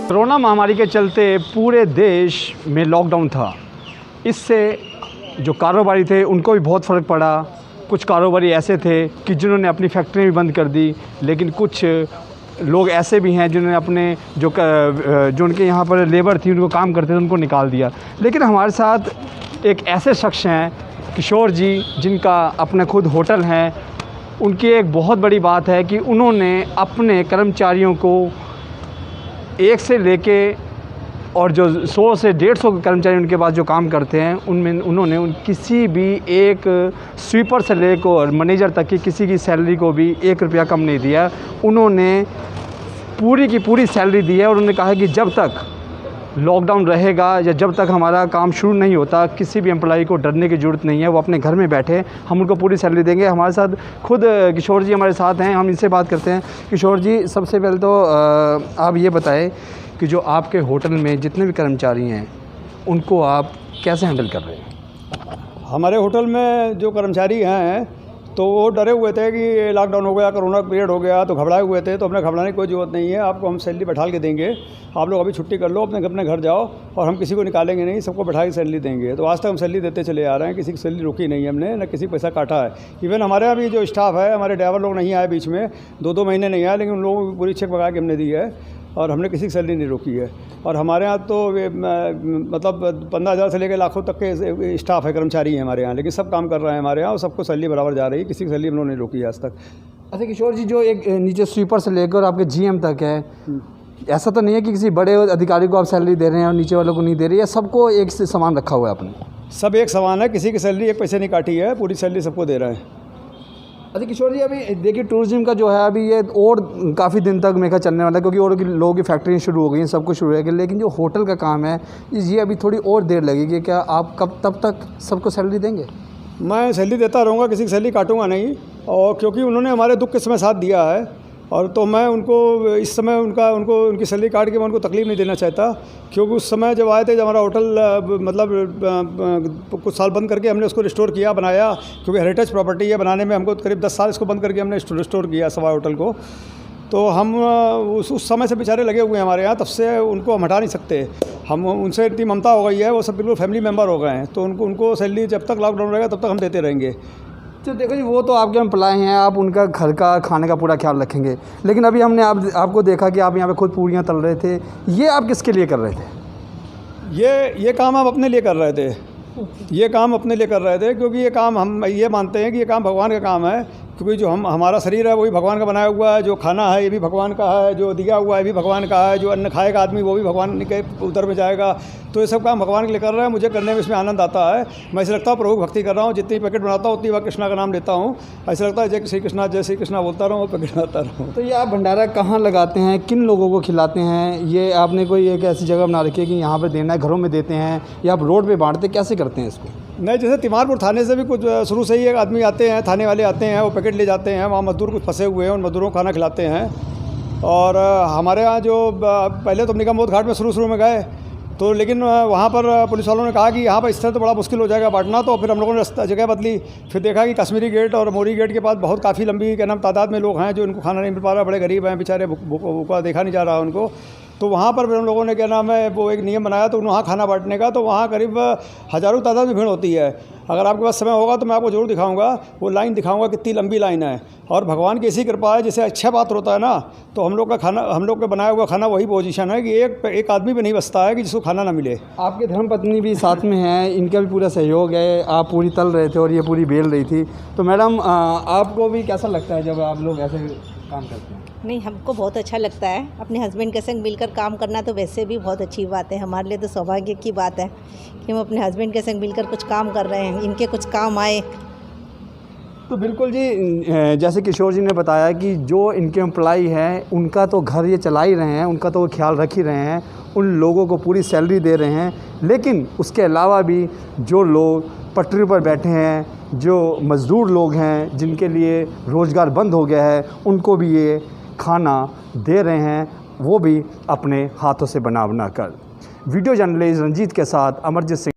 Corona महामारी के चलते पूरे देश में लॉकडाउन था। इससे जो कारोबारी थे उनको भी बहुत फ़र्क पड़ा। कुछ कारोबारी ऐसे थे कि जिन्होंने अपनी फैक्ट्री भी बंद कर दी, लेकिन कुछ लोग ऐसे भी हैं जिन्होंने अपने जो उनके यहाँ पर लेबर थी, उनको काम करते थे, उनको निकाल दिया। लेकिन हमारे साथ एक ऐसे शख्स हैं किशोर जी, जिनका अपने खुद होटल हैं। उनकी एक बहुत बड़ी बात है कि उन्होंने अपने कर्मचारियों को 1 से लेके और जो 100 से 150 कर्मचारी उनके पास जो काम करते हैं, उनमें उन्होंने किसी भी एक स्वीपर से लेकर और मैनेजर तक की किसी की सैलरी को भी 1 रुपया कम नहीं दिया। उन्होंने पूरी की पूरी सैलरी दी है और उन्होंने कहा है कि जब तक लॉकडाउन रहेगा या जब तक हमारा काम शुरू नहीं होता, किसी भी एम्प्लॉई को डरने की ज़रूरत नहीं है। वो अपने घर में बैठे, हम उनको पूरी सैलरी देंगे। हमारे साथ खुद किशोर जी हमारे साथ हैं, हम इनसे बात करते हैं। किशोर जी, सबसे पहले तो आप ये बताएं कि जो आपके होटल में जितने भी कर्मचारी हैं, उनको आप कैसे हैंडल कर रहे हैं? हमारे होटल में जो कर्मचारी हैं तो वो डरे हुए थे कि लॉकडाउन हो गया, कोरोना पीरियड हो गया, तो घबराए हुए थे। तो हमने घबराने की कोई ज़रूरत नहीं है, आपको हम सैलरी बैठा के देंगे। आप लोग अभी छुट्टी कर लो, अपने घर जाओ, और हम किसी को निकालेंगे नहीं, सबको बैठा के सैलरी देंगे। तो आज तक हम सैलरी देते चले आ रहे हैं, किसी की सैलरी रुकी नहीं है हमने, न किसी को पैसा काटा है। इवन हमारे यहाँ भी जो स्टाफ है, हमारे ड्राइवर लोग नहीं आए बीच में, 2-2 महीने नहीं आए, लेकिन उन लोगों को पूरी चेक बगा के हमने दी है और हमने किसी की सैलरी नहीं रोकी है। और हमारे यहाँ तो मतलब 15,000 से लेकर लाखों तक के स्टाफ है, कर्मचारी हैं हमारे यहाँ, लेकिन सब काम कर रहे हैं हमारे यहाँ और सबको सैलरी बराबर जा रही है, किसी की सैलरी हम लोगों ने नहीं रोकी है आज तक। अच्छा किशोर जी, जो एक नीचे स्वीपर से लेकर आपके GM तक है, ऐसा तो नहीं है कि किसी बड़े अधिकारी को आप सैलरी दे रहे हैं और नीचे वालों को नहीं दे रही है? सबको एक से समान रखा हुआ है आपने? सब एक समान है, किसी की सैलरी 1 पैसे नहीं काटी है, पूरी सैलरी सबको दे रहे हैं। अच्छा किशोर जी, अभी देखिए टूरिज्म का जो है अभी ये और काफ़ी दिन तक मेरे ख्याल चलने वाला है, क्योंकि और लोगों की फैक्ट्रियाँ शुरू हो गई हैं, सब कुछ शुरू हो गया। लेकिन जो होटल का काम है ये अभी थोड़ी और देर लगेगी। क्या आप तब तक सबको सैलरी देंगे? मैं सैलरी देता रहूँगा, किसी की सैलरी काटूंगा नहीं। और क्योंकि उन्होंने हमारे दुख के समय साथ दिया है, और तो मैं उनको इस समय उनकी सैलरी काट के मैं उनको तकलीफ़ नहीं देना चाहता। क्योंकि उस समय जब आए थे, जब हमारा होटल मतलब कुछ साल बंद करके हमने उसको रिस्टोर किया, बनाया, क्योंकि हेरिटेज प्रॉपर्टी है, बनाने में हमको करीब 10 साल इसको बंद करके हमने रिस्टोर किया सवाई होटल को। तो हम उस समय से बेचारे लगे हुए हैं हमारे यहाँ, तब से उनको हम हटा नहीं सकते। हम उनसे इतनी ममता हो गई है, वो सब बिल्कुल फैमिली मेम्बर हो गए हैं। तो उनको सैलरी जब तक लॉकडाउन रहेगा तब तक हम देते रहेंगे। तो देखो जी, वो तो आपके एम्प्लॉय हैं, आप उनका घर का खाने का पूरा ख्याल रखेंगे। लेकिन अभी हमने आपको देखा कि आप यहाँ पे खुद पूरियाँ तल रहे थे। ये आप किसके लिए कर रहे थे? ये काम हम अपने लिए कर रहे थे। ये काम अपने लिए कर रहे थे, क्योंकि ये काम हम ये मानते हैं कि ये काम भगवान का काम है। क्योंकि जो हमारा शरीर है वही भगवान का बनाया हुआ है, जो खाना है ये भी भगवान का है, जो दिया हुआ है भी भगवान का है, जो अन्न खाएगा आदमी वो भी भगवान के उधर में जाएगा। तो ये सब काम भगवान के लिए कर रहे हैं। मुझे करने में इसमें आनंद आता है। मैं ऐसे लगता हूँ प्रभु भक्ति कर रहा हूँ। जितनी पैकेट बनाता हूँ उतनी बार कृष्णा का नाम लेता हूँ। ऐसा लगता है जय श्री कृष्णा बोलता रहूँ और पैकेट बनाता रहूँ। तो ये आप भंडारा कहाँ लगाते हैं, किन लोगों को खिलाते हैं? ये आपने कोई एक ऐसी जगह बना रखी है कि यहाँ पर देना है, घरों में देते हैं या आप रोड पर बांटते, कैसे करते हैं इसको? नहीं, जैसे तिमारपुर थाने से भी कुछ शुरू से ही एक आदमी आते हैं, थाने वाले आते हैं, वो पैकेट ले जाते हैं। वहाँ मजदूर कुछ फंसे हुए हैं, उन मजदूरों को खाना खिलाते हैं। और हमारे यहाँ जो पहले तो निगम बोध घाट में शुरू में गए तो, लेकिन वहाँ पर पुलिस वालों ने कहा कि यहाँ पर इस तरह तो बड़ा मुश्किल हो जाएगा बांटना। तो फिर हम लोगों ने जगह बदली। फिर देखा कि कश्मीरी गेट और मोरी गेट के पास बहुत काफ़ी लंबी तादाद में लोग हैं जो इनको खाना नहीं मिल पा रहा, बड़े गरीब हैं बेचारे, भूखा देखा नहीं जा रहा उनको। तो वहाँ पर हम लोगों ने वो एक नियम बनाया, तो वहाँ खाना बांटने का। तो वहाँ करीब हज़ारों तादाद में भीड़ होती है। अगर आपके पास समय होगा तो मैं आपको ज़रूर दिखाऊंगा, वो लाइन दिखाऊंगा कितनी लंबी लाइन है। और भगवान की ऐसी कृपा है, जैसे अच्छा बात होता है ना, तो हम लोग का खाना, हम लोग का बनाया हुआ खाना वही पोजीशन है कि एक आदमी भी नहीं बचता है कि जिसको खाना ना मिले। आपके धर्मपत्नी भी साथ में हैं, इनका भी पूरा सहयोग है। आप पूरी तल रहे थे और ये पूरी बेल रही थी। तो मैडम, आपको भी कैसा लगता है जब आप लोग ऐसे काम करते हैं? नहीं, हमको बहुत अच्छा लगता है। अपने हस्बैंड के संग मिलकर काम करना तो वैसे भी बहुत अच्छी बात है। हमारे लिए तो सौभाग्य की बात है कि हम अपने हस्बैंड के संग मिलकर कुछ काम कर रहे हैं, इनके कुछ काम आए। तो बिल्कुल जी, जैसे किशोर जी ने बताया कि जो इनके एम्प्लॉई हैं उनका तो घर ये चला ही रहे हैं, उनका तो वो ख्याल रख ही रहे हैं, उन लोगों को पूरी सैलरी दे रहे हैं। लेकिन उसके अलावा भी जो लोग पटरी पर बैठे हैं, जो मज़दूर लोग हैं, जिनके लिए रोज़गार बंद हो गया है, उनको भी ये खाना दे रहे हैं, वो भी अपने हाथों से बना कर। वीडियो जर्नलिस्ट रंजीत के साथ अमरजीत सिंह।